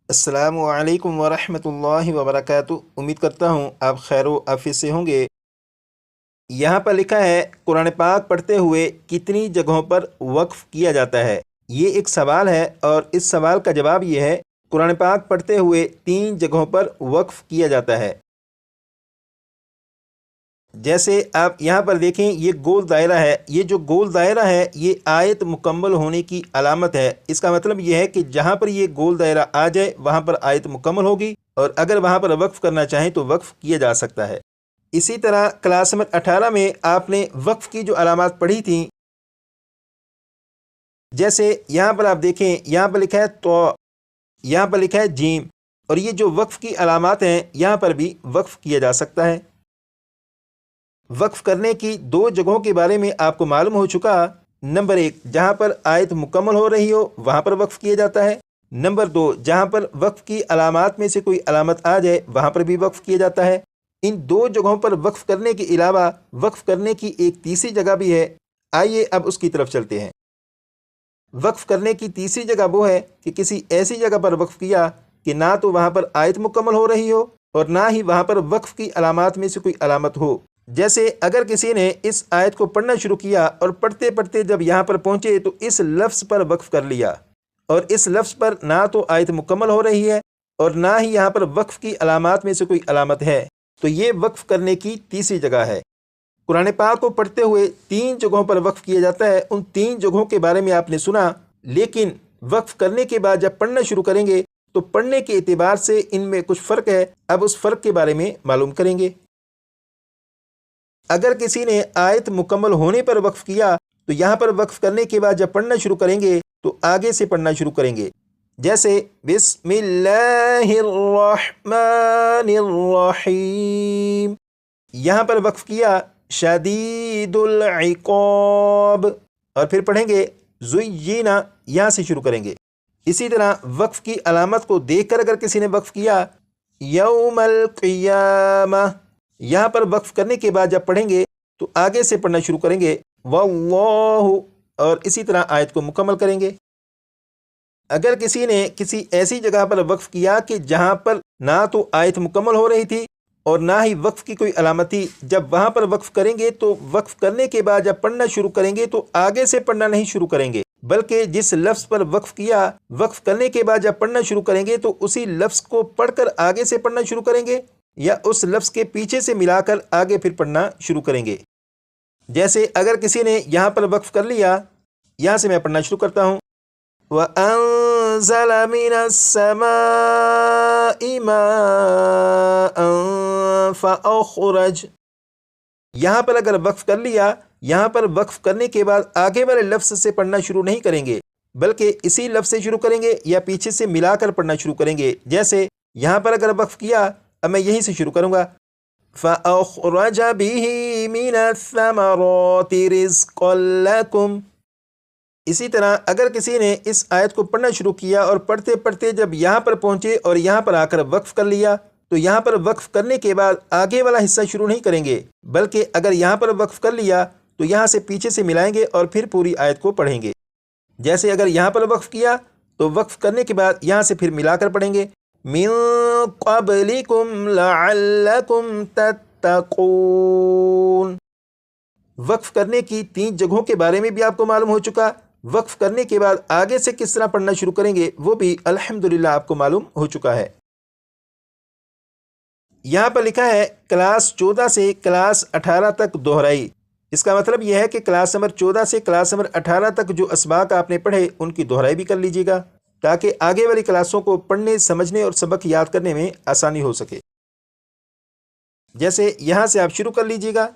अस्सलामु अलैकुम वरहमतुल्लाहि वबरकातुहू। उम्मीद करता हूँ आप खैर व आफियत से होंगे। यहाँ पर लिखा है कुरान पाक पढ़ते हुए कितनी जगहों पर वक्फ़ किया जाता है। ये एक सवाल है और इस सवाल का जवाब ये है कुरान पाक पढ़ते हुए 3 जगहों पर वक्फ़ किया जाता है। जैसे आप यहाँ पर देखें, ये गोल दायरा है। ये जो गोल दायरा है ये आयत मुकम्मल होने की अलामत है। इसका मतलब ये है कि जहाँ पर ये गोल दायरा आ जाए वहाँ पर आयत मुकम्मल होगी और अगर वहाँ पर वक्फ़ करना चाहें तो वक्फ़ किया जा सकता है। इसी तरह क्लास नंबर 18 में आपने वक्फ़ की जो अलामात पढ़ी थी, जैसे यहाँ पर आप देखें, यहाँ पर लिखा है तो, यहाँ पर लिखा है जीम, और ये जो वक्फ़ की अलामात हैं यहाँ पर भी वक्फ़ किया जा सकता है। वक्फ़ करने की 2 जगहों के बारे में आपको मालूम हो चुका। नंबर 1, जहाँ पर आयत मुकम्मल हो रही हो वहाँ पर वक्फ़ किया जाता है। नंबर 2, जहाँ पर वक्फ़ की अलामात में से कोई अलामत आ जाए वहाँ पर भी वक्फ़ किया जाता है। इन 2 जगहों पर वक्फ़ करने के अलावा वक्फ़ करने की एक तीसरी जगह भी है। आइए अब उसकी तरफ चलते हैं। वक्फ़ करने की तीसरी जगह वो है कि किसी ऐसी जगह पर वक्फ़ किया कि ना तो वहाँ पर आयत मुकम्मल हो रही हो और ना ही वहाँ पर वक्फ़ की अलामात में से कोई अलामत हो। जैसे अगर किसी ने इस आयत को पढ़ना शुरू किया और पढ़ते पढ़ते जब यहाँ पर पहुँचे तो इस लफ्ज़ पर वक्फ़ कर लिया और इस लफ्ज़ पर ना तो आयत मुकम्मल हो रही है और ना ही यहाँ पर वक्फ़ की अलामात में से कोई अलामत है, तो ये वक्फ़ करने की तीसरी जगह है। कुरान पाक को पढ़ते हुए 3 जगहों पर वक्फ़ किया जाता है। उन 3 जगहों के बारे में आपने सुना, लेकिन वक्फ़ करने के बाद जब पढ़ना शुरू करेंगे तो पढ़ने के एतबार से इनमें कुछ फ़र्क है। अब उस फ़र्क के बारे में मालूम करेंगे। अगर किसी ने आयत मुकम्मल होने पर वक्फ़ किया तो यहाँ पर वक्फ़ करने के बाद जब पढ़ना शुरू करेंगे तो आगे से पढ़ना शुरू करेंगे। जैसे बिस्मिल्लाहिर्रहमानिर्रहीम, यहाँ पर वक्फ़ किया शदीदुल इक़ाब, और फिर पढ़ेंगे ज़ुय्यिना, यहाँ से शुरू करेंगे। इसी तरह वक्फ़ की अलामत को देखकर अगर किसी ने वक्फ़ किया यौमल क़ियामा, यहाँ पर वक्फ़ करने के बाद जब पढ़ेंगे तो आगे से पढ़ना शुरू करेंगे वल्लाहु, और इसी तरह आयत को मुकम्मल करेंगे। अगर किसी ने किसी ऐसी जगह पर वक्फ़ किया कि जहाँ पर ना तो आयत मुकम्मल हो रही थी और ना ही वक्फ़ की कोई अलामत थी, जब वहाँ पर वक्फ़ करेंगे तो वक्फ़ करने के बाद जब पढ़ना शुरू करेंगे तो आगे से पढ़ना नहीं शुरू करेंगे, बल्कि जिस लफ्ज़ पर वक्फ़ किया वक्फ़ करने के बाद जब पढ़ना शुरू करेंगे तो उसी लफ्ज़ को पढ़कर आगे से पढ़ना शुरू करेंगे या उस लफ्ज़ के पीछे से मिलाकर आगे फिर पढ़ना शुरू करेंगे। जैसे अगर किसी ने यहाँ पर वक्फ़ कर लिया, यहाँ से मैं पढ़ना शुरू करता हूँ वअंज़ल मिनस समाइ माअन फ़अख़रज, यहाँ पर अगर वक्फ़ कर लिया, यहाँ पर वक्फ़ करने के बाद आगे वाले लफ्ज़ से पढ़ना शुरू नहीं करेंगे, बल्कि इसी लफ्ज़ से शुरू करेंगे या पीछे से मिलाकर पढ़ना शुरू करेंगे। जैसे यहाँ पर अगर वक्फ़ किया, अब मैं यहीं से शुरू करूँगा फ़अख़रज बिही मिनस्समराति रिज़्क़न लकुम। इसी तरह अगर किसी ने इस आयत को पढ़ना शुरू किया और पढ़ते पढ़ते जब यहाँ पर पहुँचे और यहाँ पर आकर वक्फ़ कर लिया, तो यहाँ पर वक्फ़ करने के बाद आगे वाला हिस्सा शुरू नहीं करेंगे, बल्कि अगर यहाँ पर वक्फ़ कर लिया तो यहाँ से पीछे से मिलाएंगे और फिर पूरी आयत को पढ़ेंगे। जैसे अगर यहाँ पर वक्फ़ किया तो वक्फ़ करने के बाद यहाँ से फिर मिलाकर पढ़ेंगे मिन क़ब्लिकुम लअल्लकुम तत्तक़ून। वक्फ़ करने की 3 जगहों के बारे में भी आपको मालूम हो चुका। वक्फ़ करने के बाद आगे से किस तरह पढ़ना शुरू करेंगे वो भी अल्हम्दुलिल्लाह आपको मालूम हो चुका है। यहाँ पर लिखा है क्लास 14 से क्लास 18 तक दोहराई। इसका मतलब यह है कि क्लास नंबर 14 से क्लास नंबर 18 तक जो असबाक आपने पढ़े उनकी दोहराई भी कर लीजिएगा, ताकि आगे वाली क्लासों को पढ़ने, समझने और सबक याद करने में आसानी हो सके। जैसे यहाँ से आप शुरू कर लीजिएगा